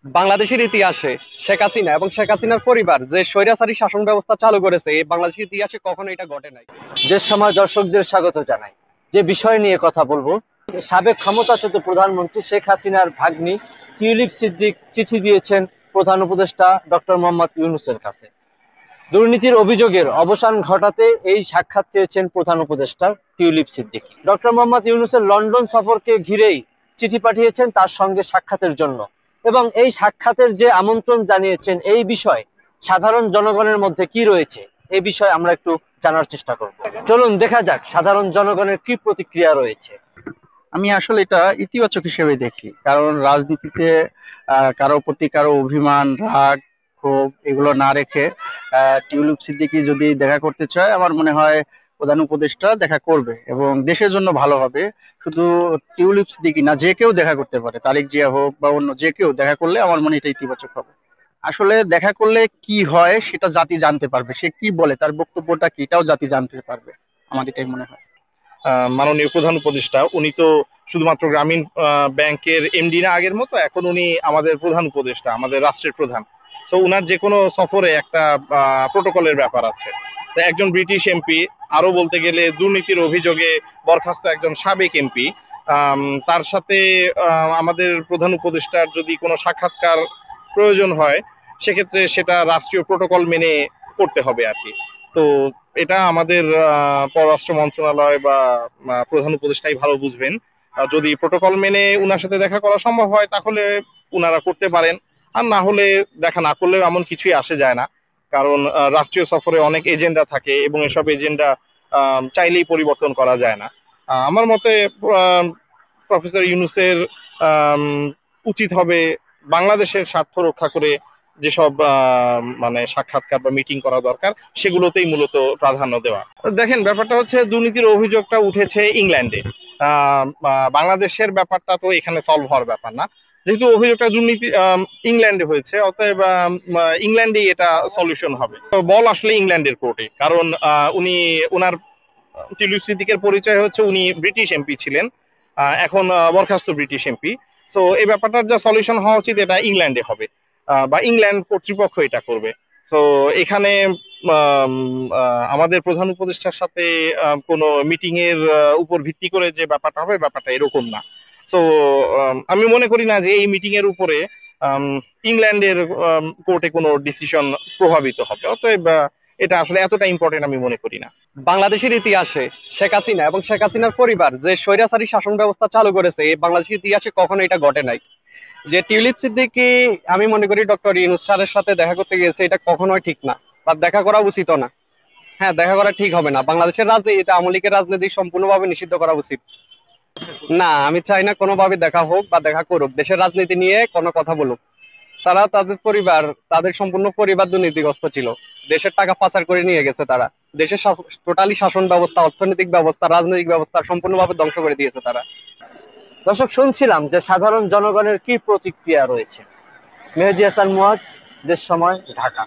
বাংলাদেশের ইতিহাসে শেখ হাসিনা এবং শেখ হাসিনার পরিবার যে স্বৈরাচারী শাসন ব্যবস্থা চালু করেছে, এই বাংলাদেশের ইতিহাসে কখনো এটা ঘটে নাই। দেশ সমাজ দর্শকদের স্বাগত জানাই। যে বিষয় নিয়ে কথা বলবো, সাবেক ক্ষমতাচ্যুত প্রধানমন্ত্রী শেখ হাসিনার ভাগ্নি টিউলিপ সিদ্দিক চিঠি দিয়েছেন প্রধান উপদেষ্টা ডক্টর মোহাম্মদ ইউনূসের কাছে। দুর্নীতির অভিযোগের অবসান ঘটাতে এই সাক্ষাৎ চেয়েছেন প্রধান উপদেষ্টা টিউলিপ সিদ্দিক। ডক্টর মোহাম্মদ ইউনূসের লন্ডন সফরকে ঘিরেই চিঠি পাঠিয়েছেন তার সঙ্গে সাক্ষাতের জন্য, এবং এই সাক্ষাতের যে আমন্ত্রণ জানিয়েছেন এই বিষয়ে সাধারণ জনগণের মধ্যে কি রয়েছে এই বিষয়ে আমরা একটু জানার চেষ্টা করব। চলুন দেখা যাক সাধারণ জনগণের কি প্রতিক্রিয়া রয়েছে। আমি আসলে এটা ইতিবাচক হিসেবে দেখি, কারণ রাজনীতিতে কারো প্রতি কারো অভিমান, রাগ, ক্ষোভ এগুলো না রেখে টিউলিপ সিদ্দিকী যদি দেখা করতে চায়, আমার মনে হয় প্রধান উপদেষ্টা দেখা করবে এবং দেশের জন্য ভালো হবে। শুধু টিউলিপ সিদ্দিকী না, যে কেউ দেখা করতে পারে, তারেক জিয়া হোক বা অন্য যে কেউ দেখা করলে আমার মনে হয় এটা ইতিবাচক হবে। আসলে দেখা করলে কি হয় সেটা জাতি জানতে পারবে, সে কি বলে, তার বক্তব্যটা কি, এটাও জাতি জানতে পারবে। আমার এটাই মনে হয়। মাননীয় প্রধান উপদেষ্টা উনি তো শুধুমাত্র গ্রামীণ ব্যাংকের এমডি না আগের মতো, এখন উনি আমাদের প্রধান উপদেষ্টা, আমাদের রাষ্ট্রের প্রধান। তো উনার যে কোনো সফরে একটা প্রোটোকলের ব্যাপার আছে। তো একজন ব্রিটিশ এমপি, আরো বলতে গেলে দুর্নীতির অভিযোগে বরখাস্ত একজন সাবেক এমপি, তার সাথে আমাদের প্রধান উপদেষ্টার যদি কোনো সাক্ষাৎকার প্রয়োজন হয়, সেক্ষেত্রে সেটা রাষ্ট্রীয় প্রোটোকল মেনে করতে হবে আর কি। তো এটা আমাদের পররাষ্ট্র মন্ত্রণালয় বা প্রধান উপদেষ্টাই ভালো বুঝবেন। যদি প্রোটোকল মেনে উনার সাথে দেখা করা সম্ভব হয় তাহলে উনারা করতে পারেন, আর না হলে দেখা না করলেও এমন কিছুই আসে যায় না। কারণ রাষ্ট্রীয় সফরে অনেক এজেন্ডা থাকে এবং এসব এজেন্ডা চাইলেই পরিবর্তন করা যায় না। আমার মতে প্রফেসর ইউনূসের আম, উচিত হবে বাংলাদেশের স্বার্থ রক্ষা করে যেসব মানে সাক্ষাৎকার বা মিটিং করা দরকার সেগুলোতেই মূলত প্রাধান্য দেওয়া। দেখেন, ব্যাপারটা হচ্ছে দুর্নীতির অভিযোগটা উঠেছে ইংল্যান্ডে। বাংলাদেশের ব্যাপারটা তো এখানে সলভ হওয়ার ব্যাপার না। যেহেতু অভিযোগটা দুর্নীতি ইংল্যান্ডে হয়েছে, অতএব ইংল্যান্ডেই এটা সলিউশন হবে। তো বল আসলে ইংল্যান্ডের কোর্টে, কারণ উনি ওনার টিউলিপ সিদ্দিকের পরিচয় হচ্ছে উনি ব্রিটিশ এমপি ছিলেন, এখন বরখাস্ত ব্রিটিশ এমপি। তো এই ব্যাপারটার যা সলিউশন হওয়া উচিত এটা ইংল্যান্ডে হবে, বা ইংল্যান্ড কর্তৃপক্ষ এটা করবে। তো এখানে আম, আমাদের প্রধান উপদেষ্টার সাথে কোনো মিটিং এর উপর ভিত্তি করে যে ব্যাপারটা হবে, ব্যাপারটা এরকম না। তো আমি মনে করি না যে এই মিটিং এর উপরে আম, ইংল্যান্ডের কোর্টে কোনো ডিসিশন প্রভাবিত হবে। অতএব এটা আসলে এতটা ইম্পর্টেন্ট আমি মনে করি না। বাংলাদেশের ইতিহাসে শেখ হাসিনা এবং শেখ হাসিনার পরিবার যে স্বৈরাচারী শাসন ব্যবস্থা চালু করেছে, এই বাংলাদেশের ইতিহাসে কখনো এটা ঘটে নাই। যে টিউলিপ সিদ্দিকী আমি মনে করি ডক্টর ইউনূস স্যারের সাথে দেখা করতে গিয়েছে, এটা কখনোই ঠিক না, বা দেখা করা উচিত না। হ্যাঁ, দেখা করা ঠিক হবে না। বাংলাদেশের রাজনীতিতে আওয়ামী লীগের রাজনীতি সম্পূর্ণভাবে নিষিদ্ধ করা উচিত। না, আমি চাই না কোনোভাবে দেখা হোক বা দেখা করুক, দেশের রাজনীতি নিয়ে কোনো কথা বলুক। তারা তাদের পরিবার, তাদের সম্পূর্ণ পরিবার দুর্নীতিগ্রস্ত ছিল। দেশের টাকা পাচার করে নিয়ে গেছে তারা। দেশের টোটালি শাসন ব্যবস্থা, অর্থনৈতিক ব্যবস্থা, রাজনৈতিক ব্যবস্থা সম্পূর্ণভাবে ধ্বংস করে দিয়েছে তারা। দর্শক, শুনছিলাম যে সাধারণ জনগণের কি প্রতিক্রিয়া রয়েছে। মেহেদী হাসান মুয়াজ, দেশ সময়, ঢাকা।